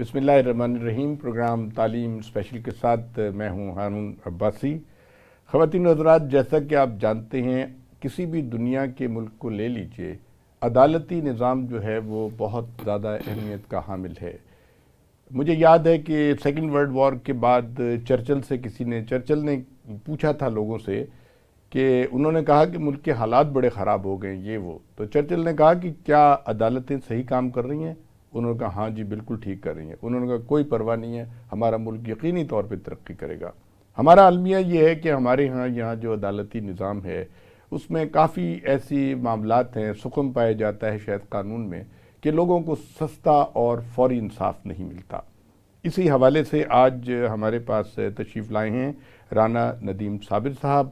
بسم اللہ الرحمن الرحیم۔ پروگرام تعلیم اسپیشل کے ساتھ میں ہوں ہارون عباسی۔ خواتین و حضرات، جیسا کہ آپ جانتے ہیں کسی بھی دنیا کے ملک کو لے لیجئے، عدالتی نظام جو ہے وہ بہت زیادہ اہمیت کا حامل ہے۔ مجھے یاد ہے کہ سیکنڈ ورلڈ وار کے بعد چرچل نے پوچھا تھا لوگوں سے کہ انہوں نے کہا کہ ملک کے حالات بڑے خراب ہو گئے یہ وہ، تو چرچل نے کہا کہ کیا عدالتیں صحیح کام کر رہی ہیں؟ انہوں نے کہا ہاں جی بالکل ٹھیک کر رہی ہیں۔ انہوں نے کہا کوئی پرواہ نہیں ہے، ہمارا ملک یقینی طور پہ ترقی کرے گا۔ ہمارا المیہ یہ ہے کہ ہمارے یہاں جو عدالتی نظام ہے اس میں کافی ایسی معاملات ہیں، سکم پایا جاتا ہے شاید قانون میں، کہ لوگوں کو سستا اور فوری انصاف نہیں ملتا۔ اسی حوالے سے آج ہمارے پاس تشریف لائے ہیں رانا ندیم صابر صاحب۔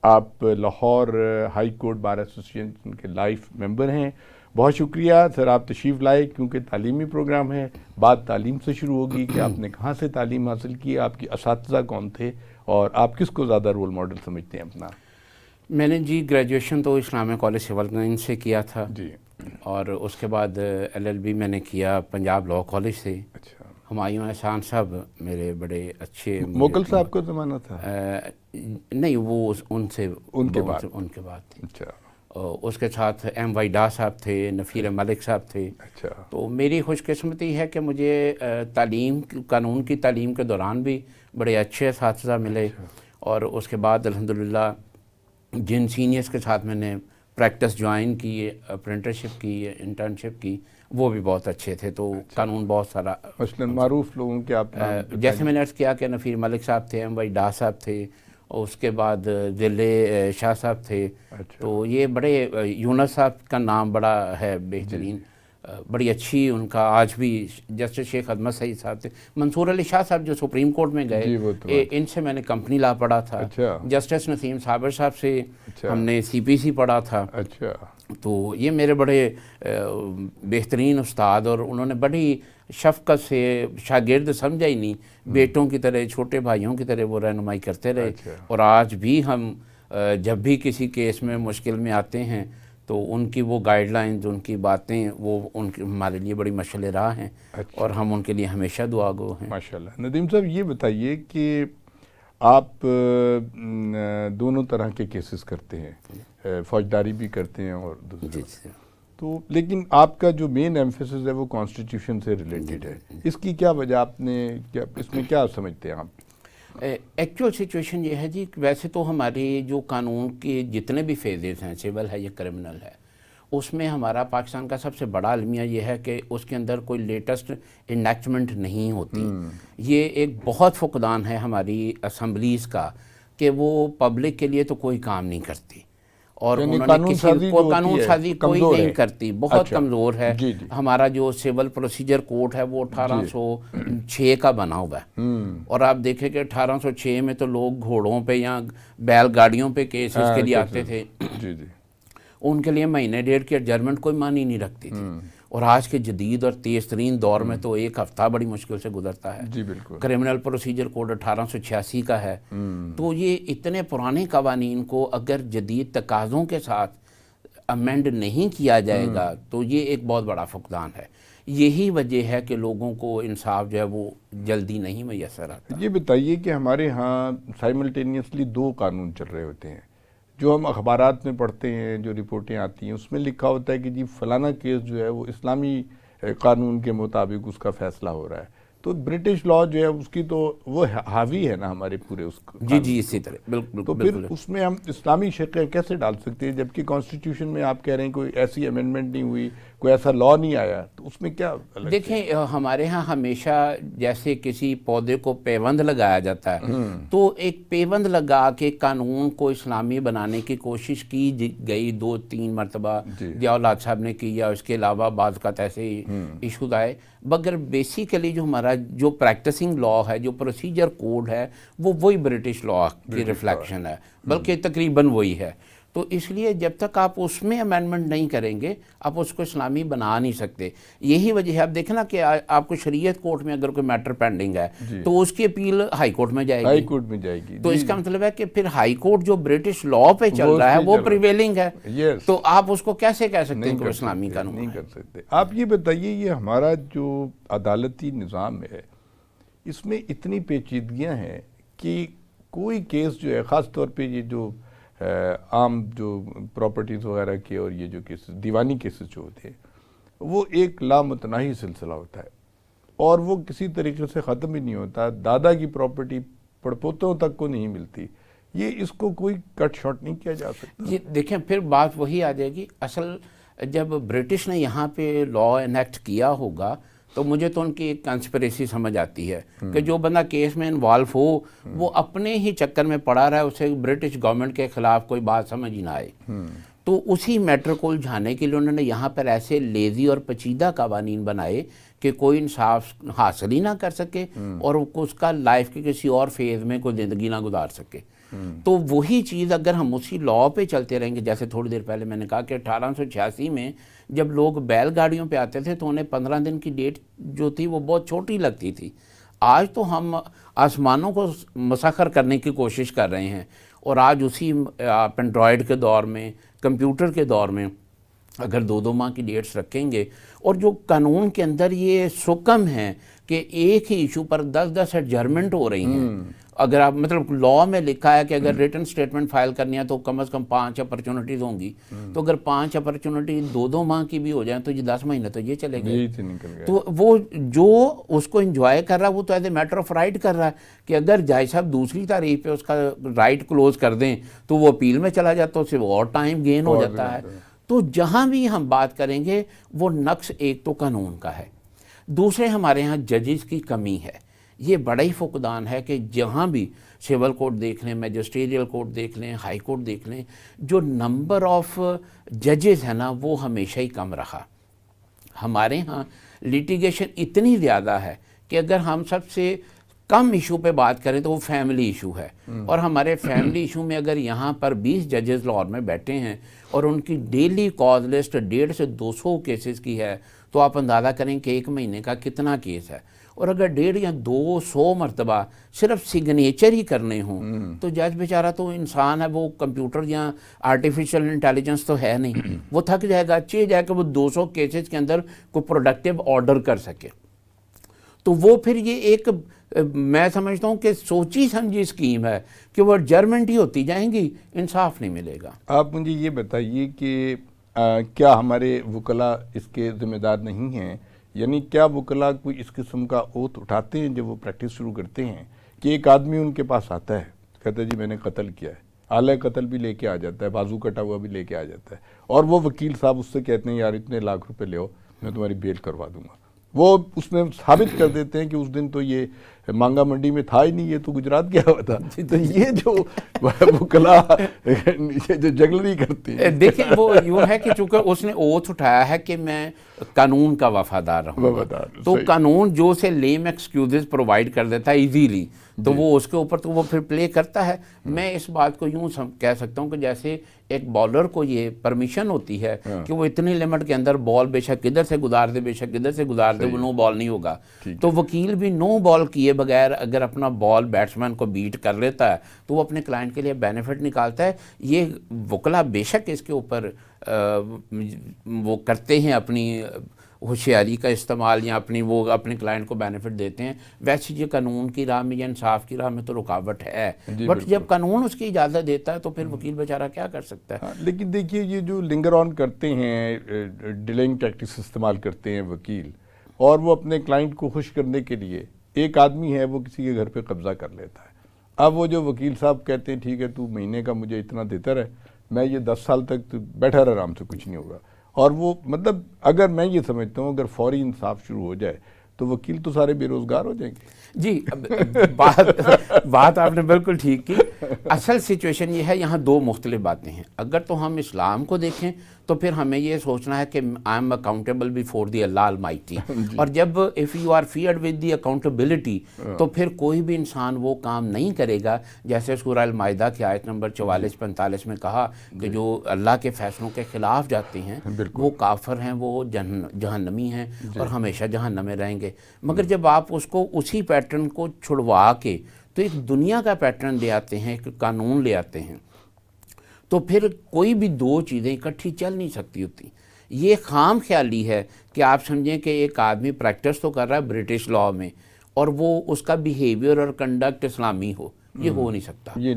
آپ Lahore high court bar association کے لائف ممبر ہیں۔ بہت شکریہ سر، آپ تشریف لائے، کیونکہ تعلیمی پروگرام ہے، بات تعلیم سے شروع ہوگی کہ آپ نے کہاں سے تعلیم حاصل کی، آپ کی اساتذہ کون تھے اور آپ کس کو زیادہ رول ماڈل سمجھتے ہیں اپنا؟ میں نے گریجویشن تو اسلامیہ کالج سول لائن سے کیا تھا جی، اور اس کے بعد LLB میں نے کیا پنجاب لاء کالج سے۔ اچھا، ہمایوں احسان صاحب میرے بڑے اچھے موکل صاحب کا زمانہ تھا؟ نہیں، وہ ان کے بعد اچھا اس کے ساتھ MY ڈا صاحب تھے، نفیر ملک صاحب تھے۔ اچھا، تو میری خوش قسمتی ہے کہ مجھے قانون کی تعلیم کے دوران بھی بڑے اچھے اساتذہ ملے، اور اس کے بعد الحمدللہ جن سینئرز کے ساتھ میں نے پریکٹس جوائن کی، اپرینٹرشپ کی، انٹرنشپ کی، وہ بھی بہت اچھے تھے۔ تو قانون بہت سارا مثلاً معروف لوگوں کے آپ جیسے میں نے عرض کیا کہ نفیر ملک صاحب تھے، MY ڈا صاحب تھے، اور اس کے بعد ذل شاہ صاحب تھے۔ تو یہ بڑے یونس صاحب کا نام بڑا ہے بہترین، بڑی اچھی ان کا آج بھی جسٹس شیخ عدمت سعید صاحب تھے، منصور علی شاہ صاحب جو سپریم کورٹ میں گئے، ان سے میں نے کمپنی لا پڑھا تھا۔ جسٹس نسیم صابر صاحب سے ہم نے CPC پڑھا تھا۔ تو یہ میرے بڑے بہترین استاد، اور انہوں نے بڑی شفقت سے شاگرد سمجھا ہی نہیں، بیٹوں کی طرح، چھوٹے بھائیوں کی طرح وہ رہنمائی کرتے رہے۔ اور آج بھی ہم جب بھی کسی کیس میں مشکل میں آتے ہیں تو ان کی وہ گائیڈ لائنز، ان کی باتیں، وہ ہمارے لیے بڑی مشعل راہ ہیں، اور ہم ان کے لیے ہمیشہ دعا گو ہیں۔ ماشاءاللہ۔ ندیم صاحب یہ بتائیے کہ آپ دونوں طرح کے کیسز کرتے ہیں، فوجداری بھی کرتے ہیں اور دوسرے، تو لیکن آپ کا جو مین ایمفیسس ہے وہ کانسٹیٹیوشن سے ریلیٹڈ ہے، اس کی کیا وجہ، آپ نے اس میں کیا سمجھتے ہیں آپ؟ ایکچوئل سچویشن یہ ہے جی، ویسے تو ہماری جو قانون کے جتنے بھی فیزز ہیں، سول ہے یا کرمنل ہے، اس میں ہمارا پاکستان کا سب سے بڑا المیہ یہ ہے کہ اس کے اندر کوئی لیٹسٹ انیکٹمنٹ نہیں ہوتی۔ یہ ایک بہت فقدان ہے ہماری اسمبلیز کا کہ وہ پبلک کے لیے تو کوئی کام نہیں کرتی، اور انہوں نے کسی کو قانون سازی کوئی نہیں کرتی، بہت کمزور ہے۔ ہمارا جو سول پروسیجر کوڈ ہے وہ 1806 کا بنا ہوا ہے، اور آپ دیکھیں کہ 1806 میں تو لوگ گھوڑوں پہ یا بیل گاڑیوں پہ کیسز کے لیے آتے تھے، ان کے لیے مہینے ڈیڑھ کی ایڈجرمنٹ کوئی معنی نہیں رکھتی تھی، اور آج کے جدید اور تیز ترین دور میں تو ایک ہفتہ بڑی مشکل سے گزرتا ہے۔ جی بالکل۔ کرمنل پروسیجر کوڈ 1886 کا ہے۔ تو یہ اتنے پرانے قوانین کو اگر جدید تقاضوں کے ساتھ امینڈ نہیں کیا جائے گا تو یہ ایک بہت بڑا فقدان ہے۔ یہی وجہ ہے کہ لوگوں کو انصاف جو ہے وہ جلدی نہیں میسر آتا۔ یہ بتائیے کہ ہمارے ہاں سائملٹینیسلی 2 قانون چل رہے ہوتے ہیں، جو ہم اخبارات میں پڑھتے ہیں، جو رپورٹیں آتی ہیں، اس میں لکھا ہوتا ہے کہ جی فلانا کیس جو ہے وہ اسلامی قانون کے مطابق اس کا فیصلہ ہو رہا ہے، تو برٹش لاء جو ہے اس کی تو وہ حاوی ہے نا ہمارے پورے اس جی اسی طرح بالکل۔ تو پھر اس میں ہم اسلامی شقیں کیسے ڈال سکتے ہیں، جبکہ کانسٹیٹیوشن میں آپ کہہ رہے ہیں کوئی ایسی امینڈمنٹ نہیں ہوئی، کوئی ایسا لاء نہیں آیا، تو اس میں کیا؟ دیکھیں ہمارے ہاں ہمیشہ جیسے کسی پودے کو پیوند لگایا جاتا ہے، تو ایک پیوند لگا کے قانون کو اسلامی بنانے کی کوشش کی گئی 2-3 مرتبہ، ضیاء الحق صاحب نے کی، یا اس کے علاوہ بعض کا ایسے ایشوز آئے، مگر بیسیکلی جو ہمارا جو پریکٹسنگ لاء ہے، جو پروسیجر کوڈ ہے، وہ وہی برٹش لاء کی ریفلیکشن ہے، بلکہ تقریباً وہی ہے۔ تو اس لیے جب تک آپ اس میں امینڈمنٹ نہیں کریں گے آپ اس کو اسلامی بنا نہیں سکتے. یہی وجہ ہے. آپ دیکھیں نا کہ آپ کو شریعت کورٹ میں اگر کوئی میٹر پینڈنگ ہے تو اس کی اپیل ہائی کورٹ میں جائے گی. ہائی کورٹ میں جائے گی. تو اس کا مطلب ہے کہ پھر ہائی کورٹ جو برٹش لا پہ چل رہا ہے وہ پریویلنگ ہے. تو آپ اس کو کیسے کہہ سکتے ہیں کہ اسلامی قانون نہیں کر سکتے. آپ یہ بتائیے یہ ہمارا جو عدالتی نظام ہے اس میں اتنی پیچیدگیاں ہیں کہ کوئی کیس جو ہے خاص طور پہ یہ جو عام جو پراپرٹیز وغیرہ کے اور یہ جو کیسز دیوانی کیسز جو ہوتے ہیں وہ ایک لامتناہی سلسلہ ہوتا ہے اور وہ کسی طریقے سے ختم ہی نہیں ہوتا. دادا کی پراپرٹی پڑپوتوں تک کو نہیں ملتی. یہ اس کو کوئی کٹ شارٹ نہیں کیا جا سکتا. جی دیکھیں پھر بات وہی آ جائے گی. اصل جب برٹش نے یہاں پہ لا انیکٹ کیا ہوگا تو مجھے تو ان کی ایک کنسپریسی سمجھ آتی ہے کہ جو بندہ کیس میں انوالو ہو وہ اپنے ہی چکر میں پڑا رہا ہے, اسے برٹش گورنمنٹ کے خلاف کوئی بات سمجھ ہی نہ آئے. تو اسی میٹر کو الجھانے کے لیے انہوں نے یہاں پر ایسے لیزی اور پیچیدہ قوانین بنائے کہ کوئی انصاف حاصل ہی نہ کر سکے اور اس کا لائف کے کسی اور فیز میں کوئی زندگی نہ گزار سکے. تو وہی چیز اگر ہم اسی لا پہ چلتے رہیں گے, جیسے تھوڑی دیر پہلے میں نے کہا کہ 1886 میں جب لوگ بیل گاڑیوں پہ آتے تھے تو انہیں 15 دن کی ڈیٹ جو تھی وہ بہت چھوٹی لگتی تھی. آج تو ہم آسمانوں کو مسخر کرنے کی کوشش کر رہے ہیں اور آج اسی اینڈرائڈ کے دور میں کمپیوٹر کے دور میں اگر 2 ماہ کی ڈیٹس رکھیں گے اور جو قانون کے اندر یہ سکم ہے کہ ایک ہی ایشو پر 10 ایڈجرمنٹ ہو رہی ہیں. اگر آپ مطلب لا میں لکھا ہے کہ اگر ریٹن سٹیٹمنٹ فائل کرنی ہے تو کم از کم 5 اپرچونٹیز ہوں گی, تو اگر 5 اپرچونٹی 2 ماہ کی بھی ہو جائیں تو یہ 10 مہینے تو یہ چلے گئے. تو وہ جو اس کو انجوائے کر رہا ہے وہ تو as a matter of right کر رہا ہے کہ اگر جج صاحب دوسری تاریخ پہ اس کا رائٹ کلوز کر دیں تو وہ اپیل میں چلا جاتا ہے, اس سے اور ٹائم گین ہو جاتا ہے. تو جہاں بھی ہم بات کریں گے وہ نقص ایک تو قانون کا ہے, دوسرے ہمارے ہاں ججز کی کمی ہے. یہ بڑا ہی فقدان ہے کہ جہاں بھی سول کورٹ دیکھ لیں, میجسٹریل کورٹ دیکھ لیں, ہائی کورٹ دیکھ لیں, جو نمبر آف ججز ہیں نا وہ ہمیشہ ہی کم رہا. ہمارے ہاں لیٹیگیشن اتنی زیادہ ہے کہ اگر ہم سب سے کم ایشو پہ بات کریں تو وہ فیملی ایشو ہے, اور ہمارے فیملی ایشو میں اگر یہاں پر 20 ججز لاہور میں بیٹھے ہیں اور ان کی ڈیلی کاز لسٹ 150 سے 200 کیسز کی ہے تو آپ اندازہ کریں کہ 1 مہینے کا کتنا کیس ہے. اور اگر 150 یا 200 مرتبہ صرف سگنیچر ہی کرنے ہوں تو جج بیچارہ تو انسان ہے, وہ کمپیوٹر یا آرٹیفیشل انٹیلیجنس تو ہے نہیں, وہ تھک جائے گا. چاہیے جائے کہ وہ 200 کیسز کے اندر کوئی پروڈکٹیو آرڈر کر سکے. تو وہ پھر یہ ایک میں سمجھتا ہوں کہ سوچی سمجھی اسکیم ہے کہ وہ ایڈجرمنٹ ہی ہوتی جائیں گی, انصاف نہیں ملے گا. آپ مجھے یہ بتائیے کہ کیا ہمارے وکلاء اس کے ذمہ دار نہیں ہیں؟ یعنی کیا وکلاء کوئی اس قسم کا اوتھ اٹھاتے ہیں جب وہ پریکٹس شروع کرتے ہیں کہ ایک آدمی ان کے پاس آتا ہے کہتا ہے جی میں نے قتل کیا ہے, آلہ قتل بھی لے کے آ جاتا ہے, بازو کٹا ہوا بھی لے کے آ جاتا ہے, اور وہ وکیل صاحب اس سے کہتے ہیں یار اتنے لاکھ روپے لے آؤ میں تمہاری بیل کروا دوں گا. وہ اس میں ثابت کر دیتے ہیں کہ اس دن تو یہ مانگا منڈی میں تھا ہی نہیں, یہ تو گجرات گیا ہوا تھا. تو یہ جو وکلاء جو جگلری کرتے ہیں دیکھیں وہ یوں ہے کہ چونکہ اس نے اوتھ اٹھایا ہے کہ میں قانون کا وفادار رہوں, تو قانون جو اسے لیم ایکسکیوزز پرووائڈ کر دیتا ہے ایزیلی, تو وہ اس کے اوپر تو وہ پھر پلے کرتا ہے. میں اس بات کو یوں کہہ سکتا ہوں کہ جیسے ایک بالر کو یہ پرمیشن ہوتی ہے کہ وہ اتنی لمٹ کے اندر بال بے شک ادھر سے گزار دے, بے شک ادھر سے گزار دے, وہ نو بال نہیں ہوگا. تو وکیل بھی نو بال کیے بغیر اگر اپنا بال بیٹسمین کو بیٹ کر لیتا ہے تو وہ اپنے کلائنٹ کے لیے بینیفٹ نکالتا ہے. یہ وکلاء بے شک اس کے اوپر وہ کرتے ہیں اپنی ہوشیاری کا استعمال یا وہ اپنے کلائنٹ کو بینیفٹ دیتے ہیں. ویسے یہ قانون کی راہ میں یا انصاف کی راہ میں تو رکاوٹ ہے, بٹ جب قانون اس کی اجازت دیتا ہے تو پھر وکیل بیچارہ کیا کر سکتا ہے. لیکن دیکھیے یہ جو لنگر آن کرتے ہیں, ڈیلنگ ٹیکٹکس استعمال کرتے ہیں وکیل, اور وہ اپنے کلائنٹ کو خوش کرنے کے لیے ایک آدمی ہے وہ کسی کے گھر پہ قبضہ کر لیتا ہے. اب وہ جو وکیل صاحب کہتے ہیں ٹھیک ہے تو مہینے کا مجھے اتنا دیتا رہے, میں یہ 10 سال تک بیٹھا رہا آرام سے, کچھ نہیں ہوگا. اور وہ مطلب اگر میں یہ سمجھتا ہوں اگر فوری انصاف شروع ہو جائے تو وکیل تو سارے بے روزگار ہو جائیں گے. جی بات آپ نے بالکل ٹھیک کی. اصل سچویشن یہ ہے, یہاں 2 مختلف باتیں ہیں. اگر تو ہم اسلام کو دیکھیں تو پھر ہمیں یہ سوچنا ہے کہ I am accountable before the اللہ المائٹی. اور جب if you are feared with the accountability تو پھر کوئی بھی انسان وہ کام نہیں کرے گا جیسے سورہ المائدہ کی آیت نمبر 44-45 میں کہا کہ جو اللہ کے فیصلوں کے خلاف جاتے ہیں وہ کافر ہیں, وہ جہنمی ہیں اور ہمیشہ جہنم میں رہیں گے. مگر جب آپ اس کو اسی پیٹرن کو چھڑوا کے تو ایک دنیا کا پیٹرن لے آتے ہیں, ایک قانون لے آتے ہیں, تو پھر کوئی بھی دو چیزیں اکٹھی چل نہیں سکتی ہوتی. یہ خام خیالی ہے کہ آپ سمجھیں کہ ایک آدمی پریکٹس تو کر رہا ہے برٹش لاء میں اور وہ اس کا بیہیویئر اور کنڈکٹ اسلامی ہو, یہ ہو نہیں سکتا, یہ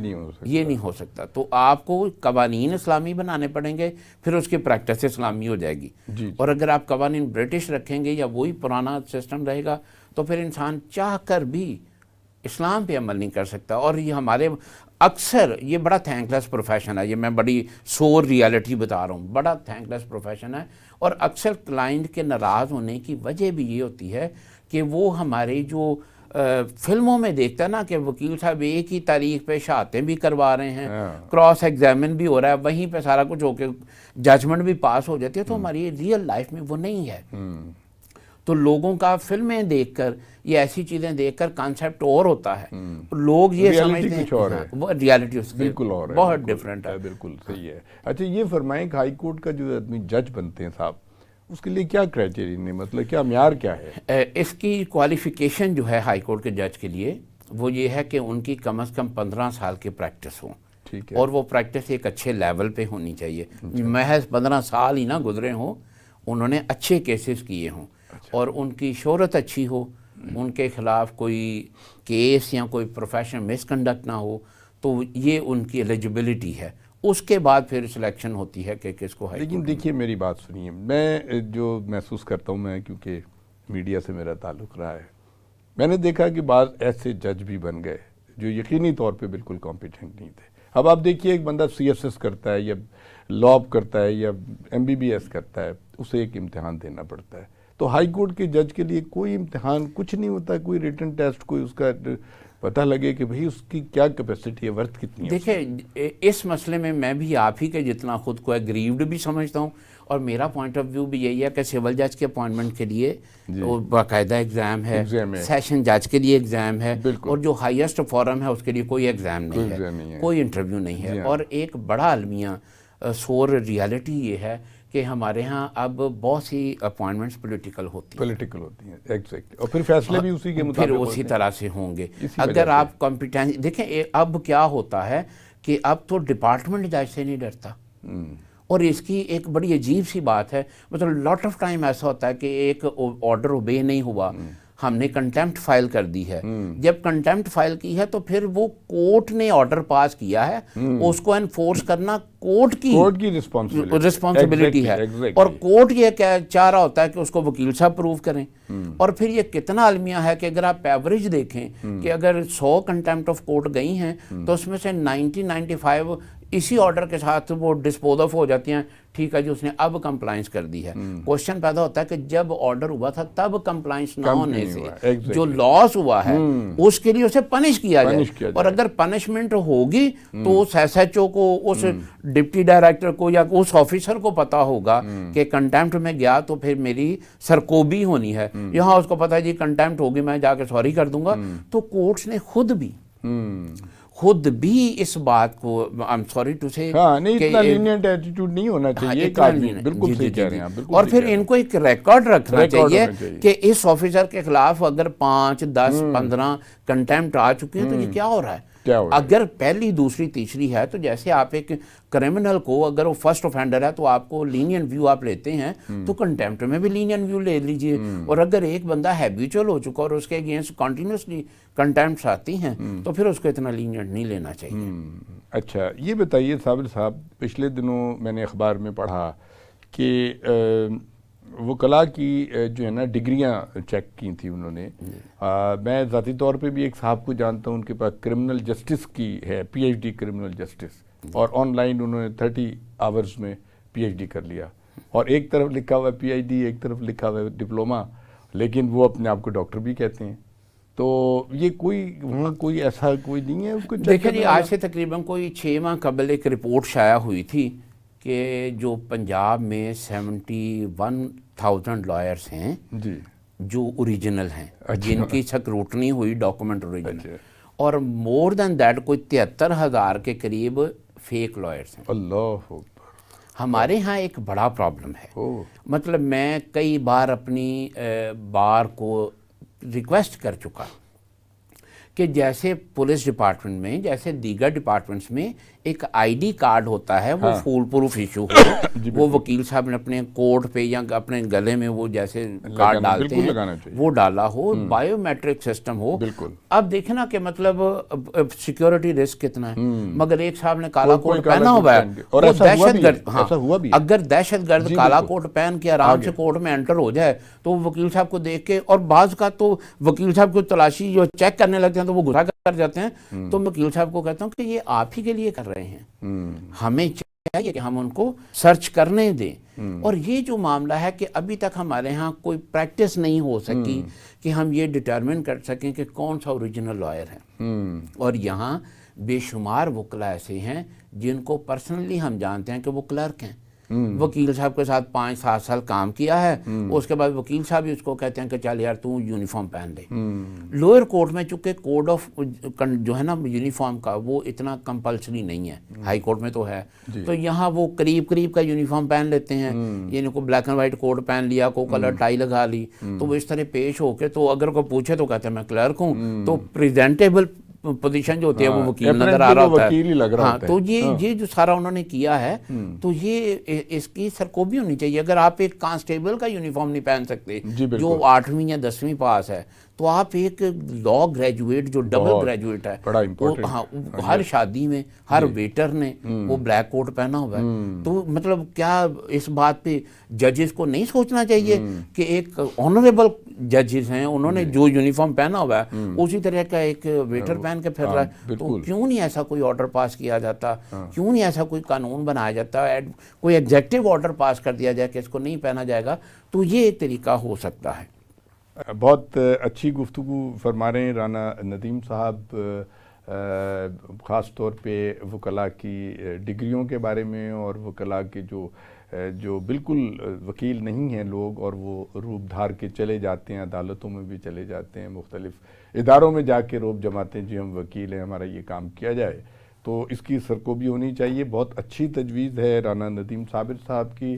نہیں ہو سکتا. تو آپ کو قوانین اسلامی بنانے پڑیں گے, پھر اس کی پریکٹس اسلامی ہو جائے گی. اور اگر آپ قوانین برٹش رکھیں گے یا وہی پرانا سسٹم رہے گا تو پھر انسان چاہ کر بھی اسلام پہ عمل نہیں کر سکتا. اور یہ ہمارے اکثر یہ بڑا تھینک لیس پروفیشن ہے, یہ میں بڑی سور ریالٹی بتا رہا ہوں, بڑا تھینک لیس پروفیشن ہے. اور اکثر کلائنٹ کے ناراض ہونے کی وجہ بھی یہ ہوتی ہے کہ وہ ہمارے جو فلموں میں دیکھتا ہے نا کہ وکیل صاحب ایک ہی تاریخ پہ شہادتیں بھی کروا رہے ہیں, کراس ایگزامن بھی ہو رہا ہے, وہیں پہ سارا کچھ ہو کے ججمنٹ بھی پاس ہو جاتی ہے. تو ہماری ریئل لائف میں وہ نہیں ہے. تو لوگوں کا فلمیں دیکھ کر یہ ایسی چیزیں دیکھ کر کانسیپٹ اور ہوتا ہے, لوگ یہ سمجھتے ہیں وہ ریالٹی اس کی بالکل اور بہت ڈفرینٹ ہے. بالکل صحیح ہے. اچھا یہ فرمائیں کہ ہائی کورٹ کا جو آدمی جج بنتے ہیں صاحب, اس کے لیے کیا کرائٹیرین ہے, مطلب کیا معیار کیا ہے؟ اس کی کوالیفیکیشن جو ہے ہائی کورٹ کے جج کے لیے وہ یہ ہے کہ ان کی کم از کم 15 سال کی پریکٹس ہوں, اور وہ پریکٹس ایک اچھے لیول پہ ہونی چاہیے. محض 15 سال ہی نہ گزرے ہوں, انہوں نے اچھے کیسز کیے ہوں اور ان کی شہرت اچھی ہو, ان کے خلاف کوئی کیس یا کوئی پروفیشنل مس کنڈکٹ نہ ہو, تو یہ ان کی ایلیجبلٹی ہے. اس کے بعد پھر سلیکشن ہوتی ہے کہ کس کو. لیکن دیکھیے میری بات سنیے, میں جو محسوس کرتا ہوں, میں کیونکہ میڈیا سے میرا تعلق رہا ہے, میں نے دیکھا کہ بعض ایسے جج بھی بن گئے جو یقینی طور پہ بالکل کمپیٹنٹ نہیں تھے. اب آپ دیکھیے ایک بندہ CSS کرتا ہے یا لاء کرتا ہے یا MBBS کرتا ہے, اسے ایک امتحان دینا پڑتا ہے. تو ہائی کورٹ کے جج کے لیے کوئی امتحان کچھ نہیں ہوتا, کوئی ریٹن ٹیسٹ, کوئی اس کا پتہ لگے کہ بھئی اس کی کیا کیپیسٹی ہے, ورتھ کتنی ہے. دیکھیں اس مسئلے میں بھی آپ ہی کے جتنا خود کو ایگریوڈ بھی سمجھتا ہوں, اور میرا پوائنٹ آف ویو بھی یہی ہے کہ سول جج کے اپوائنٹمنٹ کے لیے باقاعدہ ایگزام ہے, سیشن جج کے لیے ایگزام ہے, اور جو ہائیسٹ فورم ہے اس کے لیے کوئی ایگزام نہیں ہے, کوئی انٹرویو نہیں ہے. اور ایک بڑا المیہ سور ریالٹی یہ ہے کہ ہمارے ہاں اب بہت سی اپوائنٹمنٹس پولیٹیکل ہوتی ہیں, ایگزیکٹ, اور پھر فیصلے بھی اسی کے مطابق پھر اسی طرح سے ہوں گے. اگر آپ کمپیٹنس دیکھیں, اب کیا ہوتا ہے کہ اب تو ڈپارٹمنٹ جج سے نہیں ڈرتا, اور اس کی ایک بڑی عجیب سی بات ہے. مطلب لاٹ آف ٹائم ایسا ہوتا ہے کہ ایک آرڈر اوبے نہیں ہوا, ہم نے کنٹیمپٹ فائل کر دی ہے. جب کنٹیمپٹ فائل کی ہے تو پھر وہ کورٹ نے آرڈر پاس کیا ہے, اس کو انفورس کرنا کورٹ کی رسپانسبلٹی ہے. اور کورٹ یہ چاہ رہا ہوتا ہے کہ اس کو وکیل صاحب پروو کریں. اور پھر یہ کتنا المیہ ہے کہ اگر آپ ایوریج دیکھیں کہ اگر 100 کنٹیمپٹ آف کورٹ گئی ہیں تو اس میں سے 95 اسی آرڈر کے ساتھ وہ ڈسپوز آف ہو جاتی ہیں. ٹھیک ہے جی, اس نے اب کمپلائنس کر دی ہے. کوشچن پیدا ہوتا ہے کہ جب آرڈر ہوا تھا تب کمپلائنس نہ ہونے سے جو لاس ہوا ہے اس کے لیے اسے پنش کیا جائے. اور اگر پنشمنٹ ہوگی تو اس SHO کو, اس ڈپٹی ڈائریکٹر کو یا اس آفیسر کو پتا ہوگا کہ کنٹیمپٹ میں گیا تو پھر میری سرکوبی ہونی ہے. یہاں اس کو پتا ہے جی کنٹیمپٹ ہوگی, میں جا کے سوری کر دوں گا. تو کورٹس نے خود بھی اس بات کو I'm sorry to say اتنا لینینٹ ایٹیٹیوڈ نہیں ہونا چاہیے. بالکل صحیح کہہ رہے ہیں. اور پھر ان کو ایک ریکارڈ رکھنا چاہیے کہ اس آفیسر کے خلاف اگر 5, 10, 15 کنٹیمپٹ آ چکے ہیں تو یہ کیا ہو رہا ہے. اگر پہلی, دوسری, تیسری ہے تو جیسے آپ ایک کرمنل کو اگر وہ فرسٹ offender ہے تو آپ کو لینین ویو آپ لیتے ہیں, تو کنٹیمپٹ میں بھی لینین ویو لے لیجئے. اور اگر ایک بندہ ہیبیچول ہو چکا اور اس کے اگینسٹ کنٹینیوسلی کنٹیمپٹس آتی ہیں تو پھر اس کو اتنا لینین نہیں لینا چاہیے. اچھا یہ بتائیے صابر صاحب, پچھلے دنوں میں نے اخبار میں پڑھا کہ وکلاء کی جو ہے نا ڈگریاں چیک کی تھیں انہوں نے. میں ذاتی طور پہ بھی ایک صاحب کو جانتا ہوں, ان کے پاس کرمنل جسٹس کی ہے, PhD کرمنل جسٹس, اور آن لائن انہوں نے 30 آورز میں PhD کر لیا. اور ایک طرف لکھا ہوا ہے PhD, ایک طرف لکھا ہوا ہے ڈپلوما, لیکن وہ اپنے آپ کو ڈاکٹر بھی کہتے ہیں. تو یہ وہاں کوئی ایسا کوئی نہیں ہے اس کو. دیکھیں جی, آج سے تقریباً کوئی 6 ماہ قبل ایک رپورٹ شائع ہوئی تھی کہ جو پنجاب میں 71,000 لائرس ہیں جی جو اوریجنل ہیں، جن کی سکروٹنی ہوئی ڈاکومنٹ اوریجنل، اور مور دین دیٹ کوئی 73,000 کے قریب فیک لائرس ہیں۔ اللہ اکبر۔ ہمارے ہاں ایک بڑا پرابلم ہے، مطلب میں کئی بار اپنی بار کو ریکویسٹ کر چکا کہ جیسے پولیس ڈپارٹمنٹ میں، جیسے دیگر ڈپارٹمنٹس میں ایک آئی ڈی کارڈ ہوتا ہے، وہ فول پروف ایشو ہو، وہ وکیل صاحب نے اپنے کوٹ پہ یا اپنے گلے میں وہ جیسے کارڈ ڈالتے ہیں وہ ڈالا ہو، بائیو میٹرک سسٹم ہو۔ اب دیکھیں نا کہ مطلب سیکیورٹی رسک کتنا ہے، مگر ایک صاحب نے کالا کوٹ پہنا ہوا ہے، وہ دہشت گرد، ہاں اگر دہشت گرد کالا کوٹ پہن کے آرام سے کورٹ میں انٹر ہو جائے تو وہ وکیل صاحب کو دیکھ کے، اور بعض کا تو وکیل صاحب کو تلاشی جو چیک کرنے لگتے ہیں تو وہ غصہ کر جاتے ہیں، تو وکیل صاحب کو کہتا ہوں کہ یہ آپ ہی کے لیے کر رہے ہیں، ہمیں چاہیے کہ ہم ان کو سرچ کرنے دیں۔ اور یہ جو معاملہ ہے کہ ابھی تک ہمارے ہاں کوئی پریکٹس نہیں ہو سکی کہ ہم یہ ڈٹرمن کر سکیں کہ کون سا اوریجنل لائر ہے، اور یہاں بے شمار وکلا ایسے ہیں جن کو پرسنلی ہم جانتے ہیں کہ وہ کلرک ہیں، وکیل صاحب کے ساتھ 5-7 سال کام کیا ہے، اس کے بعد وکیل صاحب ہی اس کو کہتے ہیں کہ چل یار تو یونیفارم پہن لے۔ لوئر کورٹ میں چونکہ کوڈ آف جو ہے نا یونیفارم کا وہ اتنا کمپلسری نہیں ہے، ہائی کورٹ میں تو ہے، تو یہاں وہ قریب کا یونیفارم پہن لیتے ہیں، یعنی کو بلیک اینڈ وائٹ کوٹ پہن لیا، کو کلر ٹائی لگا لی، تو وہ اس طرح پیش ہو کے، تو اگر کوئی پوچھے تو کہتے ہیں میں کلرک ہوں، تو پریزنٹیبل پوزیشن جو ہوتی ہے وہ وکیل نظر آ رہا ہوتا ہے۔ ہاں تو یہ جو سارا انہوں نے کیا ہے، تو یہ اس کی سرکوبی ہونی چاہیے۔ اگر آپ ایک کانسٹیبل کا یونیفارم نہیں پہن سکتے جو 8ویں یا 10ویں پاس ہے، تو آپ ایک لا گریجویٹ جو ڈبل گریجویٹ ہے، ہر شادی میں ہر ویٹر نے وہ بلیک کوٹ پہنا ہوا ہے، تو مطلب کیا اس بات پہ ججز کو نہیں سوچنا چاہیے کہ ایک آنریبل ججز ہیں، انہوں نے جو یونیفارم پہنا ہوا ہے اسی طرح کا ایک ویٹر پہن کے پھر رہا ہے، تو کیوں نہیں ایسا کوئی آرڈر پاس کیا جاتا، کیوں نہیں ایسا کوئی قانون بنایا جاتا، کوئی ایگزیکٹو آرڈر پاس کر دیا جائے کہ اس کو نہیں پہنا جائے گا، تو یہ ایک طریقہ ہو سکتا ہے۔ بہت اچھی گفتگو فرما رہے ہیں رانا ندیم صاحب، خاص طور پہ وکلاء کی ڈگریوں کے بارے میں، اور وکلاء کے جو بالکل وکیل نہیں ہیں لوگ، اور وہ روب دھار کے چلے جاتے ہیں، عدالتوں میں بھی چلے جاتے ہیں، مختلف اداروں میں جا کے روب جماتے ہیں جی ہم وکیل ہیں، ہمارا یہ کام کیا جائے، تو اس کی سرکوبی ہونی چاہیے۔ بہت اچھی تجویز ہے رانا ندیم صابر صاحب کی۔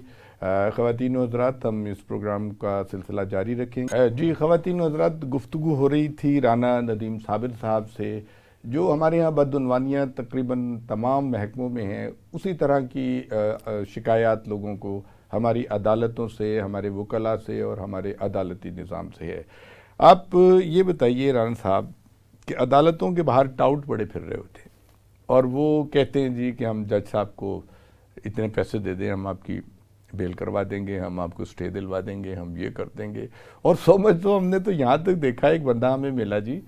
خواتین و حضرات، ہم اس پروگرام کا سلسلہ جاری رکھیں گے۔ جی خواتین و حضرات، گفتگو ہو رہی تھی رانا ندیم صابر صاحب سے، جو ہمارے یہاں بدعنوانیاں تقریباً تمام محکموں میں ہیں، اسی طرح کی شکایات لوگوں کو ہماری عدالتوں سے، ہمارے وکلاء سے اور ہمارے عدالتی نظام سے ہے۔ آپ یہ بتائیے رانا صاحب کہ عدالتوں کے باہر ٹاؤٹ بڑے پھر رہے ہوتے ہیں، اور وہ کہتے ہیں جی کہ ہم جج صاحب کو اتنے پیسے دے دیں، ہم آپ کی بیل کروا دیں گے، ہم آپ کو سٹے دلوا دیں گے، ہم یہ کر دیں گے، اور سو مچ تو ہم نے تو یہاں تک دیکھا، ایک بندہ ہمیں ملا جی،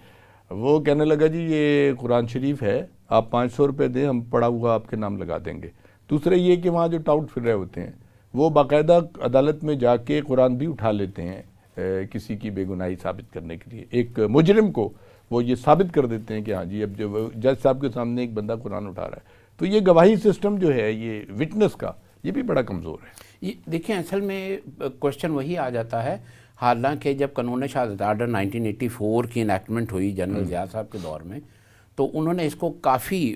وہ کہنے لگا جی یہ قرآن شریف ہے، آپ 500 روپے دیں، ہم پڑھا ہوا آپ کے نام لگا دیں گے۔ دوسرے یہ کہ وہاں جو ٹاؤٹ پھر رہے ہوتے ہیں وہ باقاعدہ عدالت میں جا کے قرآن بھی اٹھا لیتے ہیں کسی کی بے گناہی ثابت کرنے کے لیے، ایک مجرم کو وہ یہ ثابت کر دیتے ہیں کہ ہاں جی اب جو جج صاحب کے سامنے ایک بندہ قرآن اٹھا رہا ہے، تو یہ گواہی سسٹم جو ہے یہ وٹنس کا، یہ بھی بڑا کمزور ہے۔ دیکھیں اصل میں کوشچن وہی آ جاتا ہے، حالانکہ جب قانون شہادت آرڈر 1984 کی انیکٹمنٹ ہوئی جنرل ضیاء صاحب کے دور میں، تو انہوں نے اس کو کافی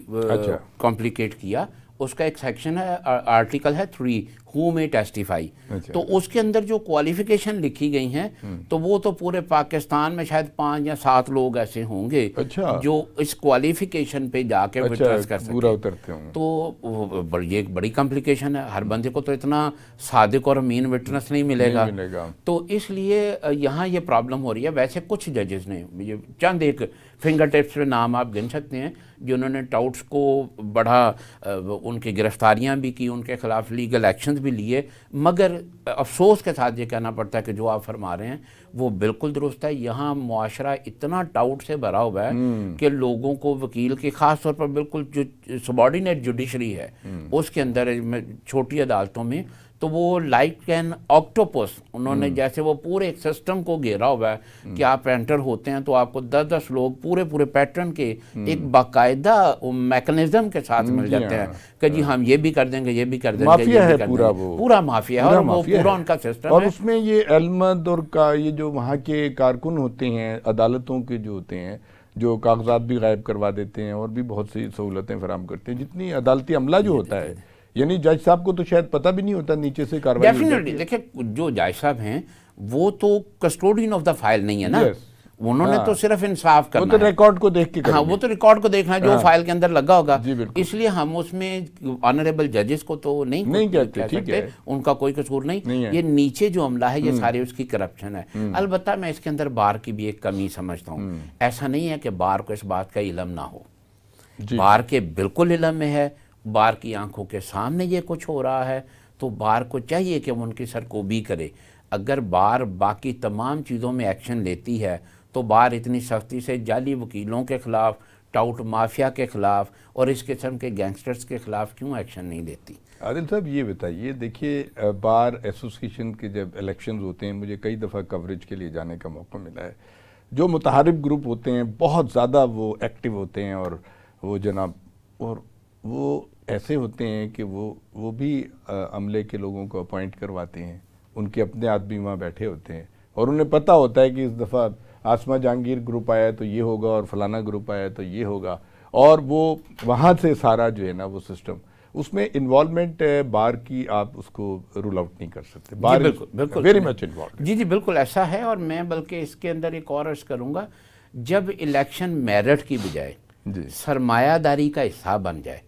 کمپلیکیٹ کیا۔ اس کا ایک سیکشن ہے، آرٹیکل ہے 3 who may testify، تو اس کے اندر جو کوالیفیکیشن لکھی گئی ہیں تو وہ تو پورے پاکستان میں شاید 5 یا 7 لوگ ایسے ہوں گے جو اس کوالیفیکیشن پہ جا کے وٹنس کر سکیں، تو یہ ایک بڑی کمپلیکیشن ہے، ہر بندے کو تو اتنا صادق اور امین وٹنس نہیں ملے گا، تو اس لیے یہاں یہ پرابلم ہو رہی ہے۔ ویسے کچھ ججز نے، چند ایک فنگر ٹپس پہ نام آپ گن سکتے ہیں جنہوں نے ٹاؤٹس کو بڑھا، ان کی گرفتاریاں بھی کی، ان کے خلاف لیگل ایکشنز بھی لیے، مگر افسوس کے ساتھ یہ کہنا پڑتا ہے کہ جو آپ فرما رہے ہیں وہ بالکل درست ہے۔ یہاں معاشرہ اتنا ٹاؤٹ سے بھرا ہوا ہے کہ لوگوں کو وکیل کی، خاص طور پر بالکل جو سبارڈینیٹ جوڈیشری ہے اس کے اندر چھوٹی عدالتوں میں، تو وہ لائک این آکٹوپس انہوں نے جیسے وہ پورے ایک سسٹم کو گھیرا ہوا ہے کہ آپ انٹر ہوتے ہیں تو آپ کو 10 لوگ پورے پیٹرن کے ایک باقاعدہ میکنزم کے ساتھ مل جاتے ہیں کہ جی ہم یہ بھی کر دیں گے، یہ بھی کر دیں گے، مافیا ہے پورا مافیا ہے، اور وہ پورا ان کا سسٹم ہے۔ اور اس میں یہ علمد اور یہ جو وہاں کے کارکن ہوتے ہیں عدالتوں کے جو ہوتے ہیں، جو کاغذات بھی غائب کروا دیتے ہیں اور بھی بہت سی سہولتیں فراہم کرتے ہیں، جتنی عدالتی عملہ جو ہوتا ہے، یعنی جج صاحب کو تو شاید پتہ بھی نہیں ہوتا نیچے سے کارروائی ہو جاتی ہے۔ دیکھیں جو جج صاحب ہیں وہ تو کسٹوڈین آف دا فائل نہیں ہے نا، انہوں نے تو صرف انصاف کرنا ہے، وہ تو ریکارڈ کو دیکھ کے ہاں وہ تو ریکارڈ کو دیکھنا ہے جو فائل کے اندر لگا ہوگا، جی بالکل۔ اس لیے ہم اس میں آنریبل ججز کو تو نہیں کہہ سکتے، ان کا کوئی قصور نہیں، یہ نیچے جو عملہ ہے یہ سارے اس کی کرپشن ہے۔ البتہ میں اس کے اندر بار کی بھی ایک کمی سمجھتا ہوں، ایسا نہیں ہے کہ بار کو اس بات کا علم نہ ہو، بار کے بالکل علم میں ہے، بار کی آنکھوں کے سامنے یہ کچھ ہو رہا ہے، تو بار کو چاہیے کہ وہ ان کی سرکوبی کرے۔ اگر بار باقی تمام چیزوں میں ایکشن لیتی ہے تو بار اتنی سختی سے جعلی وکیلوں کے خلاف، ٹاؤٹ مافیا کے خلاف اور اس قسم کے گینگسٹرز کے خلاف کیوں ایکشن نہیں لیتی؟ عادل صاحب یہ بتائیے، دیکھیے بار ایسوسیشن کے جب الیکشنز ہوتے ہیں، مجھے کئی دفعہ کوریج کے لیے جانے کا موقع ملا ہے، جو متحارب گروپ ہوتے ہیں بہت زیادہ وہ ایکٹیو ہوتے ہیں، اور وہ جناب اور وہ ایسے ہوتے ہیں کہ وہ بھی عملے کے لوگوں کو اپوائنٹ کرواتے ہیں، ان کے اپنے آدمی وہاں بیٹھے ہوتے ہیں، اور انہیں پتہ ہوتا ہے کہ اس دفعہ آسما جہانگیر گروپ آیا تو یہ ہوگا اور فلانا گروپ آیا تو یہ ہوگا، اور وہ وہاں سے سارا جو ہے نا وہ سسٹم، اس میں انوالومنٹ بار کی آپ اس کو رول آؤٹ نہیں کر سکتے، بار بالکل ویری مچ انوالوڈ۔ جی بالکل ایسا ہے، اور میں بلکہ اس کے اندر ایک اور عرض کروں گا، جب الیکشن میرٹ کی بجائے سرمایہ داری کا حصہ بن جائے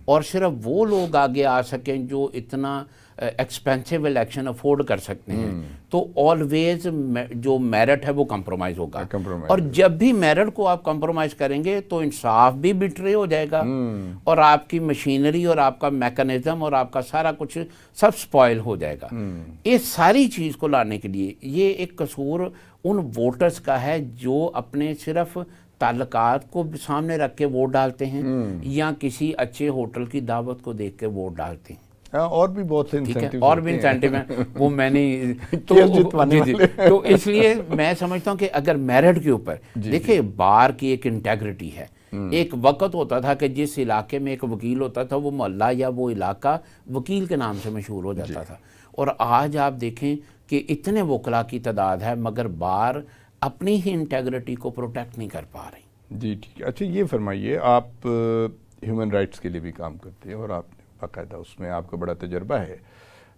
اور صرف وہ لوگ آگے آ سکیں جو اتنا ایکسپینسو الیکشن افورڈ کر سکتے ہیں، تو آلویز جو میرٹ ہے وہ کمپرومائز ہوگا، اور جب بھی میرٹ کو آپ کمپرومائز کریں گے تو انصاف بھی بٹرے ہو جائے گا، اور آپ کی مشینری اور آپ کا میکنزم اور آپ کا سارا کچھ سب سپوائل ہو جائے گا۔ اس ساری چیز کو لانے کے لیے یہ ایک قصور ان ووٹرز کا ہے جو اپنے صرف تعلقات کو سامنے رکھ کے ووٹ ڈالتے ہیں، یا کسی اچھے ہوٹل کی دعوت کو دیکھ کے ووٹ ڈالتے ہیں، اور بھی بہت سے انسینٹیو اور بھی انسینٹیو ہیں، وہ میں نے تو اس لیے میں سمجھتا ہوں کہ اگر میرٹ کے اوپر دیکھیں بار کی ایک انٹیگریٹی ہے، ایک وقت ہوتا تھا کہ جس علاقے میں ایک وکیل ہوتا تھا وہ محلہ یا وہ علاقہ وکیل کے نام سے مشہور ہو جاتا تھا، اور آج آپ دیکھیں کہ اتنے وکلاء کی تعداد ہے مگر بار اپنی ہی انٹیگریٹی کو پروٹیکٹ نہیں کر پا رہی۔ جی ٹھیک ہے، اچھا یہ فرمائیے، آپ ہیومن رائٹس کے لیے بھی کام کرتے ہیں اور آپ نے باقاعدہ اس میں آپ کا بڑا تجربہ ہے،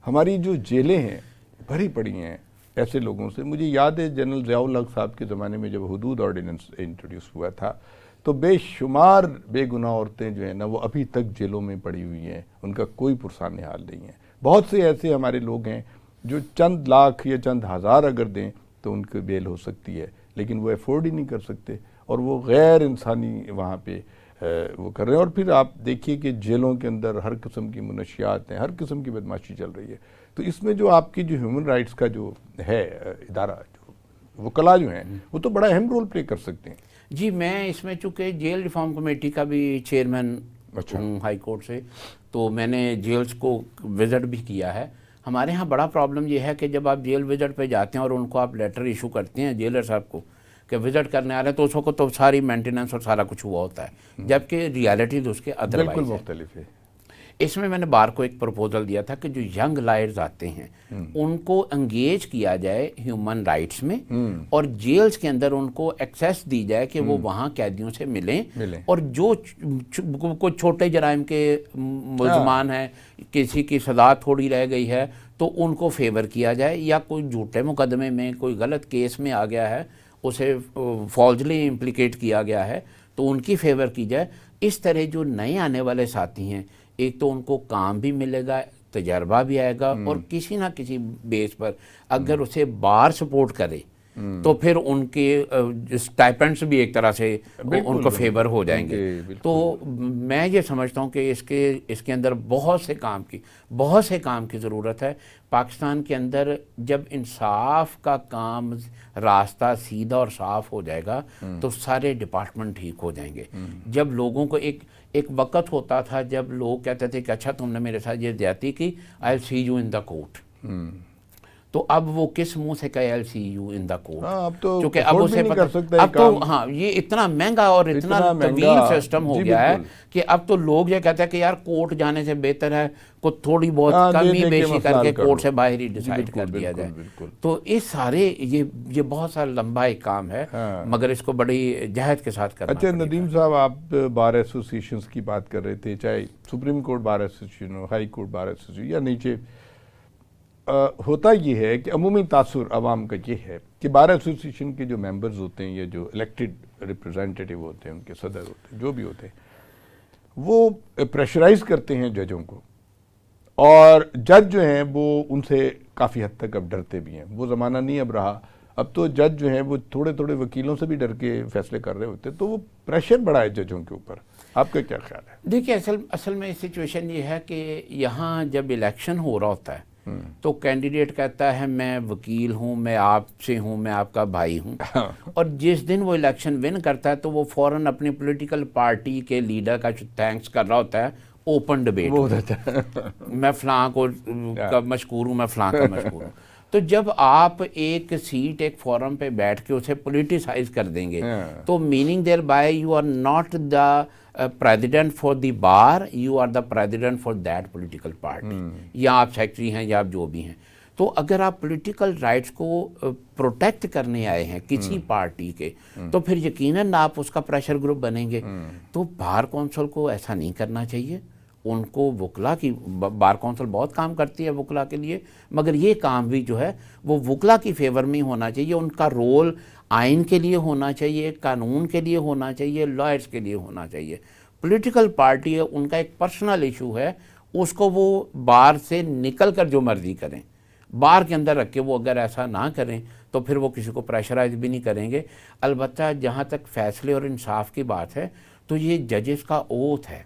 ہماری جو جیلیں ہیں بھری پڑی ہیں ایسے لوگوں سے۔ مجھے یاد ہے جنرل ضیاء الحق صاحب کے زمانے میں جب حدود آرڈیننس انٹروڈیوس ہوا تھا تو بے شمار بے گناہ عورتیں جو ہیں نا وہ ابھی تک جیلوں میں پڑی ہوئی ہیں، ان کا کوئی پرسان حال نہیں ہے۔ بہت سے ایسے ہمارے لوگ ہیں جو چند لاکھ یا چند ہزار اگر دیں تو ان کی بیل ہو سکتی ہے، لیکن وہ افورڈ ہی نہیں کر سکتے، اور وہ غیر انسانی وہاں پہ وہ کر رہے ہیں۔ اور پھر آپ دیکھیے کہ جیلوں کے اندر ہر قسم کی منشیات ہیں، ہر قسم کی بدماشی چل رہی ہے۔ تو اس میں جو آپ کی جو ہیومن رائٹس کا جو ہے ادارہ، جو وکلاء جو ہیں وہ تو بڑا اہم رول پلے کر سکتے ہیں۔ جی میں اس میں چونکہ جیل ریفارم کمیٹی کا بھی چیئرمین ہوں ہائی کورٹ سے، تو میں نے جیلز کو وزٹ بھی کیا ہے۔ ہمارے ہاں بڑا پرابلم یہ ہے کہ جب آپ جیل وزٹ پہ جاتے ہیں اور ان کو آپ لیٹر ایشو کرتے ہیں جیلر صاحب کو کہ وزٹ کرنے آ رہے ہیں، تو اس وقت تو ساری مینٹیننس اور سارا کچھ ہوا ہوتا ہے، جبکہ ریالٹیز اس کے ادروائز بالکل مختلف ہے۔ اس میں نے بار کو ایک پروپوزل دیا تھا کہ جو ینگ لائرز آتے ہیں ان کو انگیج کیا جائے ہیومن رائٹس میں، اور جیلز کے اندر ان کو ایکسیس دی جائے کہ وہ وہاں قیدیوں سے ملیں، اور جو کوئی چھوٹے جرائم کے ملزمان ہیں، کسی کی سزا تھوڑی رہ گئی ہے تو ان کو فیور کیا جائے، یا کوئی جھوٹے مقدمے میں کوئی غلط کیس میں آ گیا ہے، اسے فالجلی امپلیکیٹ کیا گیا ہے تو ان کی فیور کی جائے۔ اس طرح جو نئے آنے والے ساتھی ہیں، ایک تو ان کو کام بھی ملے گا، تجربہ بھی آئے گا، اور کسی نہ کسی بیس پر اگر اسے بار سپورٹ کرے تو پھر ان کے اسٹائپنڈس بھی ایک طرح سے ان کو فیور ہو جائیں گے. تو میں یہ سمجھتا ہوں کہ اس کے اندر بہت سے کام کی ضرورت ہے. پاکستان کے اندر جب انصاف کا کام راستہ سیدھا اور صاف ہو جائے گا تو سارے ڈپارٹمنٹ ٹھیک ہو جائیں گے. جب لوگوں کو ایک وقت ہوتا تھا جب لوگ کہتے تھے کہ اچھا تم نے میرے ساتھ یہ زیادتی کی, آئی ول سی یو ان دا کورٹ, تو اب وہ کس منہ سے کہے آئی سی یو ان دا کورٹ, کیونکہ اب اسے اب تو ہاں یہ اتنا مہنگا اور اتنا طویل سسٹم ہو گیا ہے کہ اب تو لوگ یہ کہتے ہیں کہ یار کورٹ جانے سے بہتر ہے کو تھوڑی بہت کمی بیشی کر کے کورٹ سے باہر ہی ڈیسائیڈ کر دیا جائے. تو اس سارے یہ بہت سارا لمبا ایک کام ہے, مگر اس کو بڑی جہد کے ساتھ کرنا. اچھا ندیم صاحب, آپ بار ایسوسیشنز کی بات کر رہے تھے, چاہے سپریم کورٹ بار ایسوسیشن ہو, ہائی کورٹ بار ایسوسیشن یا نیچے, ہوتا یہ ہے کہ عمومی تاثر عوام کا یہ ہے کہ بار ایسوسیشن کے جو ممبرز ہوتے ہیں یا جو الیکٹڈ ریپرزینٹیٹیو ہوتے ہیں, ان کے صدر ہوتے ہیں, جو بھی ہوتے ہیں, وہ پریشرائز کرتے ہیں ججوں کو, اور جج جو ہیں وہ ان سے کافی حد تک اب ڈرتے بھی ہیں. وہ زمانہ نہیں اب رہا, اب تو جج جو ہیں وہ تھوڑے وکیلوں سے بھی ڈر کے فیصلے کر رہے ہوتے ہیں, تو وہ پریشر بڑھا ہے ججوں کے اوپر. آپ کا کیا خیال ہے؟ دیکھیے اصل میں سچویشن یہ ہے کہ یہاں جب الیکشن ہو رہا ہوتا ہے تو کینڈیڈیٹ کہتا ہے میں وکیل ہوں, میں آپ سے ہوں, میں آپ کا بھائی ہوں, اور جس دن وہ الیکشن ون کرتا ہے تو وہ فوراً اپنی پولیٹیکل پارٹی کے لیڈر کا تھینکس کر رہا ہوتا ہے, اوپن ڈبیٹ, میں فلاں کو مشکور ہوں, میں فلاں کا مشکور ہوں. تو جب آپ ایک سیٹ ایک فورم پہ بیٹھ کے اسے پولیٹیسائز کر دیں گے تو meaning thereby you are not the president for the bar, you are the president for that political party, یا آپ سیکٹری ہیں یا آپ جو بھی ہیں. تو اگر آپ پولیٹیکل رائٹس کو پروٹیکٹ کرنے آئے ہیں کسی پارٹی کے تو پھر یقیناً آپ اس کا پریشر گروپ بنیں گے. تو بار کونسل کو ایسا نہیں کرنا چاہیے. ان کو وکلا کی, بار کونسل بہت کام کرتی ہے وکلا کے لیے, مگر یہ کام بھی جو ہے وہ وکلا کی فیور میں ہونا چاہیے. ان کا رول آئین کے لیے ہونا چاہیے, قانون کے لیے ہونا چاہیے, لائرز کے لیے ہونا چاہیے. پولیٹیکل پارٹی ہے, ان کا ایک پرسنل ایشو ہے, اس کو وہ بار سے نکل کر جو مرضی کریں, بار کے اندر رکھ کے وہ اگر ایسا نہ کریں تو پھر وہ کسی کو پریشرائز بھی نہیں کریں گے. البتہ جہاں تک فیصلے اور انصاف کی بات ہے تو یہ ججز کا اوتھ ہے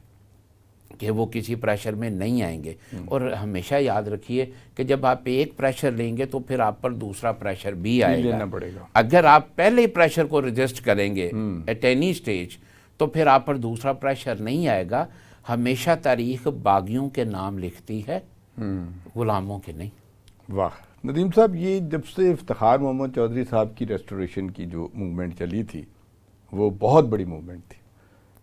کہ وہ کسی پریشر میں نہیں آئیں گے. اور ہمیشہ یاد رکھیے کہ جب آپ ایک پریشر لیں گے تو پھر آپ پر دوسرا پریشر بھی آئے گا. اگر آپ پہلے پریشر کو ریزسٹ کریں گے ایٹ اینی سٹیج تو پھر آپ پر دوسرا پریشر نہیں آئے گا. ہمیشہ تاریخ باغیوں کے نام لکھتی ہے, غلاموں کے نہیں. واہ ندیم صاحب, یہ جب سے افتخار محمد چودھری صاحب کی ریسٹوریشن کی جو موومنٹ چلی تھی وہ بہت بڑی موومنٹ تھی.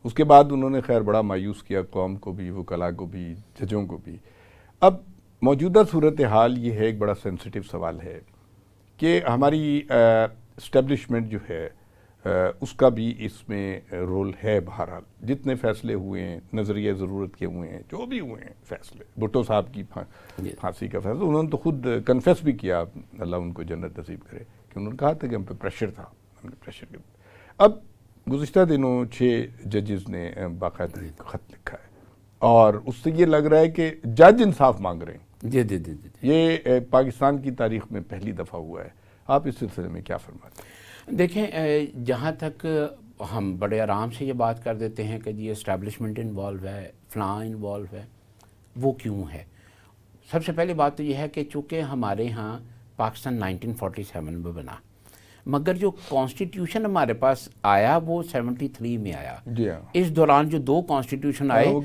اس کے بعد انہوں نے خیر بڑا مایوس کیا قوم کو بھی, وکلاء کو بھی, ججوں کو بھی. اب موجودہ صورتحال یہ ہے, ایک بڑا سینسٹیو سوال ہے کہ ہماری اسٹیبلشمنٹ جو ہے اس کا بھی اس میں رول ہے. بہرحال جتنے فیصلے ہوئے ہیں, نظریہ ضرورت کے ہوئے ہیں, جو بھی ہوئے ہیں فیصلے, بھٹو صاحب کی پھانسی کا فیصلہ, انہوں نے تو خود کنفیس بھی کیا, اللہ ان کو جنت نصیب کرے, کہ انہوں نے کہا تھا کہ ہم پہ پریشر تھا, ہم نے پریشر کیا. اب گزشتہ دنوں 6 ججز نے باقاعدہ خط لکھا ہے اور اس سے یہ لگ رہا ہے کہ جج انصاف مانگ رہے ہیں. جی. یہ پاکستان کی تاریخ میں پہلی دفعہ ہوا ہے. آپ اس سلسلے میں کیا فرماتے ہیں؟ دیکھیں, جہاں تک ہم بڑے آرام سے یہ بات کر دیتے ہیں کہ جی اسٹیبلشمنٹ انوالو ہے, فلاں انوالو ہے, وہ کیوں ہے؟ سب سے پہلی بات تو یہ ہے کہ چونکہ ہمارے ہاں پاکستان 1947 میں بنا, مگر جو کانسٹیٹیوشن ہمارے پاس آیا وہ 73 میں آیا. اس دوران جو 2 کانسٹیٹیوشن آئے وہ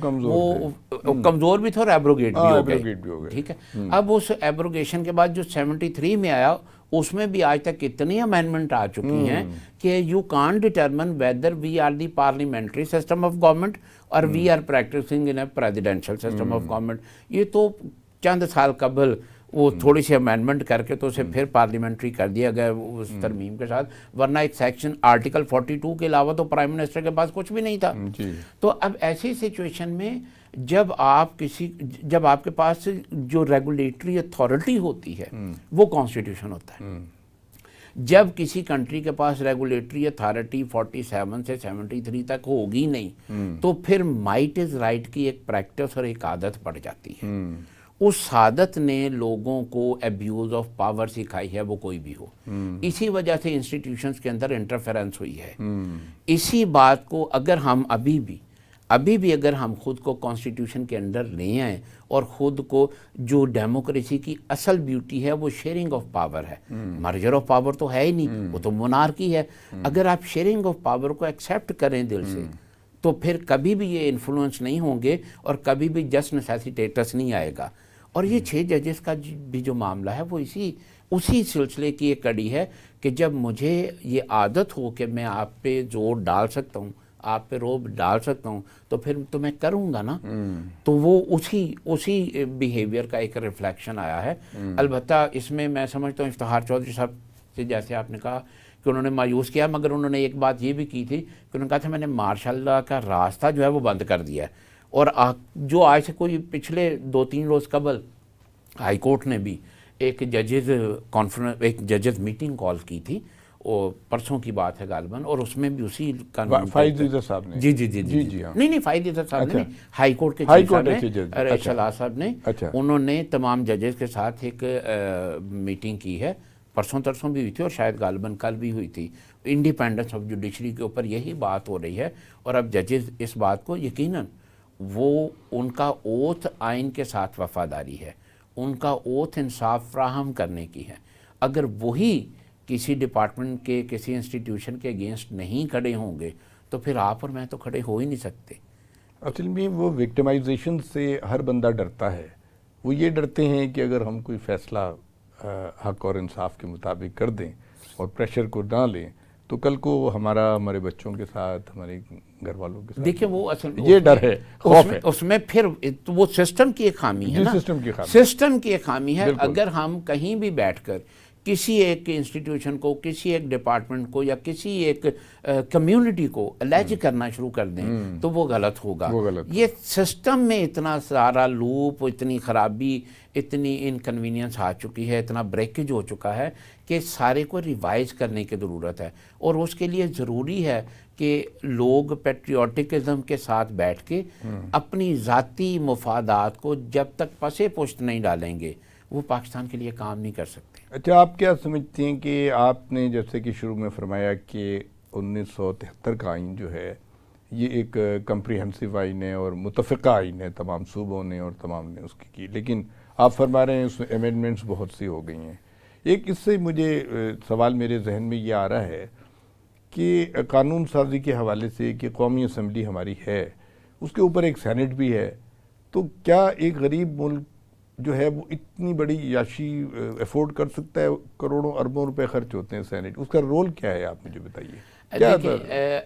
کمزور بھی تھے اور ایبروگیٹ بھی ہو گئے. ٹھیک ہے, اب اس ایبروگیشن کے بعد جو 73 میں آیا اس میں بھی آج تک اتنی امینڈمنٹ آ چکی ہیں کہ you can determine whether we are the parliamentary system of government اور we are practicing in a presidential system of government. یہ تو چند سال قبل وہ تھوڑی سی امینڈمنٹ کر کے تو اسے پھر پارلیمنٹری کر دیا گیا اس ترمیم کے ساتھ, ورنہ ایک سیکشن آرٹیکل 42 کے علاوہ تو پرائم منسٹر کے پاس کچھ بھی نہیں تھا. تو اب ایسی سچویشن میں جب آپ کے پاس جو ریگولیٹری اتھارٹی ہوتی ہے وہ کانسٹیٹیوشن ہوتا ہے. جب کسی کنٹری کے پاس ریگولیٹری اتھارٹی 47 سے 73 تک ہوگی نہیں تو پھر مائٹ از رائٹ کی ایک پریکٹس اور ایک عادت پڑ جاتی ہے. اس سعادت نے لوگوں کو ایبیوز آف پاور سکھائی ہے، وہ کوئی بھی ہو. اسی وجہ سے انسٹیٹیوشنز کے اندر انٹرفیرنس ہوئی ہے. اسی بات کو اگر ہم ابھی بھی اگر ہم خود کو کانسٹیٹیوشن کے اندر لے آئیں اور خود کو، جو ڈیموکریسی کی اصل بیوٹی ہے وہ شیئرنگ آف پاور ہے، مرجر آف پاور تو ہے ہی نہیں، وہ تو مونارکی ہے. اگر آپ شیئرنگ آف پاور کو ایکسیپٹ کریں دل سے، تو پھر کبھی بھی یہ انفلوئنس نہیں ہوں گے اور کبھی بھی جسٹ نیسیسیٹیٹس نہیں آئے گا. اور یہ 6 ججز کا بھی جو معاملہ ہے وہ اسی سلسلے کی ایک کڑی ہے کہ جب مجھے یہ عادت ہو کہ میں آپ پہ زور ڈال سکتا ہوں، آپ پہ روب ڈال سکتا ہوں، تو پھر تو میں کروں گا نا. تو وہ اسی بیہیویئر کا ایک ریفلیکشن آیا ہے. البتہ اس میں میں سمجھتا ہوں افتخار چودھری صاحب سے، جیسے آپ نے کہا کہ انہوں نے مایوس کیا، مگر انہوں نے ایک بات یہ بھی کی تھی کہ انہوں نے کہا تھا میں نے مارشاء اللہ کا راستہ جو ہے وہ بند کر دیا ہے. اور جو آج سے کوئی پچھلے 2-3 روز قبل ہائی کورٹ نے بھی ایک ججز میٹنگ کال کی تھی، اور پرسوں کی بات ہے غالباً، اور اس میں بھی اسی قانون فائز عزت صاحب نے جی نہیں فائز عزت صاحب نے، ہائی کورٹ کے چیف صاحب نے، شلا صاحب نے، انہوں نے تمام ججز کے ساتھ ایک میٹنگ کی ہے. پرسوں ترسوں بھی ہوئی تھی اور شاید غالباً کل بھی ہوئی تھی. انڈیپینڈنس آف جوڈیشری کے اوپر یہی بات ہو رہی ہے. اور اب ججز اس بات کو یقیناً، وہ ان کا اوتھ آئین کے ساتھ وفاداری ہے، ان کا اوتھ انصاف فراہم کرنے کی ہے. اگر وہی کسی ڈپارٹمنٹ کے کسی انسٹیٹیوشن کے اگینسٹ نہیں کھڑے ہوں گے تو پھر آپ اور میں تو کھڑے ہو ہی نہیں سکتے. اصل میں وہ وکٹمائزیشن سے ہر بندہ ڈرتا ہے. وہ یہ ڈرتے ہیں کہ اگر ہم کوئی فیصلہ حق اور انصاف کے مطابق کر دیں اور پریشر کو نہ لیں تو کل کو ہمارے بچوں کے ساتھ، ہمارے گھر والوں کے ساتھ، دیکھیں وہ اصل یہ ڈر ہے، خوف ہے. اس میں پھر وہ سسٹم کی ایک خامی ہے نا، سسٹم کی ایک خامی ہے. اگر ہم کہیں بھی بیٹھ کر کسی ایک انسٹیٹیوشن کو، کسی ایک ڈپارٹمنٹ کو یا کسی ایک کمیونٹی کو الیج کرنا شروع کر دیں تو وہ غلط ہوگا. یہ سسٹم میں اتنا سارا لوپ، اتنی خرابی، اتنی انکنوینئنس آ چکی ہے، اتنا بریکیج ہو چکا ہے کہ سارے کو ریوائز کرنے کی ضرورت ہے. اور اس کے لیے ضروری ہے کہ لوگ پیٹریوٹکزم کے ساتھ بیٹھ کے اپنی ذاتی مفادات کو جب تک پسے پشت نہیں ڈالیں گے وہ پاکستان کے لیے کام نہیں کر سکتے. اچھا، آپ کیا سمجھتے ہیں کہ آپ نے جیسے کہ شروع میں فرمایا کہ 1973 کا آئین جو ہے یہ ایک کمپریہنسو آئین ہے اور متفقہ آئین ہے، تمام صوبوں نے اور تمام نے اس کی، لیکن آپ فرما رہے ہیں اس میں ایمینڈمنٹس بہت سی ہو گئی ہیں. ایک اس سے مجھے سوال میرے ذہن میں یہ آ رہا ہے کہ قانون سازی کے حوالے سے کہ قومی اسمبلی ہماری ہے، اس کے اوپر ایک سینٹ بھی ہے، تو کیا ایک غریب ملک جو ہے وہ اتنی بڑی عیاشی افورڈ کر سکتا ہے؟ کروڑوں اربوں روپے خرچ ہوتے ہیں سینٹ، اس کا رول کیا ہے؟ آپ مجھے بتائیے. کیا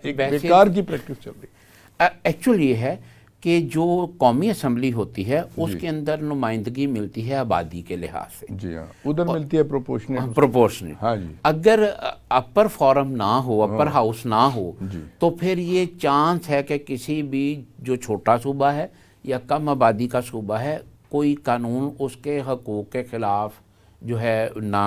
ایک بیکار کی پریکٹس چل رہی؟ ایکچولی یہ ہے کہ جو قومی اسمبلی ہوتی ہے اس کے اندر نمائندگی ملتی ہے آبادی کے لحاظ سے. جی ہاں، ادھر ملتی ہے پروپورشنیٹ. ہاں جی. اگر اپر فورم نہ ہو، اپر ہاؤس نہ ہو، تو پھر یہ چانس ہے کہ کسی بھی جو چھوٹا صوبہ ہے یا کم آبادی کا صوبہ ہے، کوئی قانون اس کے حقوق کے خلاف جو ہے نہ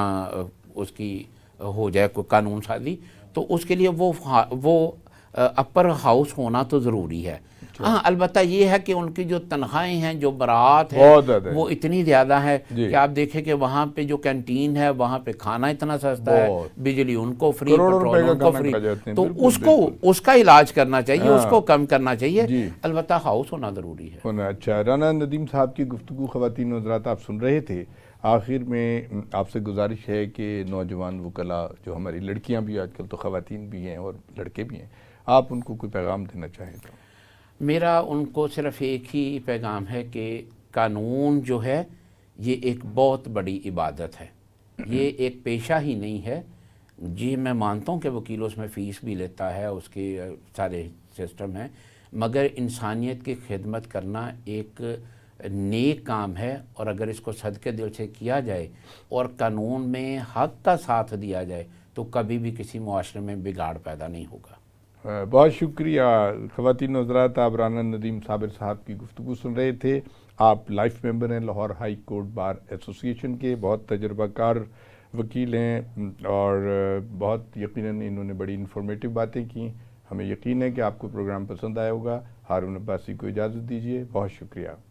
اس کی ہو جائے کوئی قانون سازی، تو اس کے لیے وہ اپر ہاؤس ہونا تو ضروری ہے. ہاں، البتہ یہ ہے کہ ان کی جو تنخواہیں ہیں، جو برات ہے، وہ اتنی زیادہ ہے کہ آپ دیکھیں کہ وہاں پہ جو کینٹین ہے وہاں پہ کھانا اتنا سستا ہے، بجلی ان کو فری، پیٹرول ان کو فری، تو اس کا علاج کرنا چاہیے، اس کو کم کرنا چاہیے. البتہ ہاؤس ہونا ضروری ہے. اچھا، رانا ندیم صاحب کی گفتگو خواتین و حضرات آپ سن رہے تھے. آخر میں آپ سے گزارش ہے کہ نوجوان وکلاء جو ہماری لڑکیاں بھی آج کل تو خواتین بھی ہیں اور لڑکے بھی ہیں، آپ ان کو کوئی پیغام دینا چاہیں تو؟ میرا ان کو صرف ایک ہی پیغام ہے کہ قانون جو ہے یہ ایک بہت بڑی عبادت ہے، یہ ایک پیشہ ہی نہیں ہے. جی میں مانتا ہوں کہ وکیل اس میں فیس بھی لیتا ہے، اس کے سارے سسٹم ہیں، مگر انسانیت کی خدمت کرنا ایک نیک کام ہے. اور اگر اس کو صدقے دل سے کیا جائے اور قانون میں حق کا ساتھ دیا جائے تو کبھی بھی کسی معاشرے میں بگاڑ پیدا نہیں ہوگا. بہت شکریہ. خواتین و حضرات، آپ رانا ندیم صابر صاحب کی گفتگو سن رہے تھے. آپ لائف ممبر ہیں لاہور ہائی کورٹ بار ایسوسی ایشن کے، بہت تجربہ کار وکیل ہیں اور بہت یقیناً انہوں نے بڑی انفارمیٹیو باتیں کی. ہمیں یقین ہے کہ آپ کو پروگرام پسند آیا ہوگا. ہارون عباسی کو اجازت دیجیے. بہت شکریہ.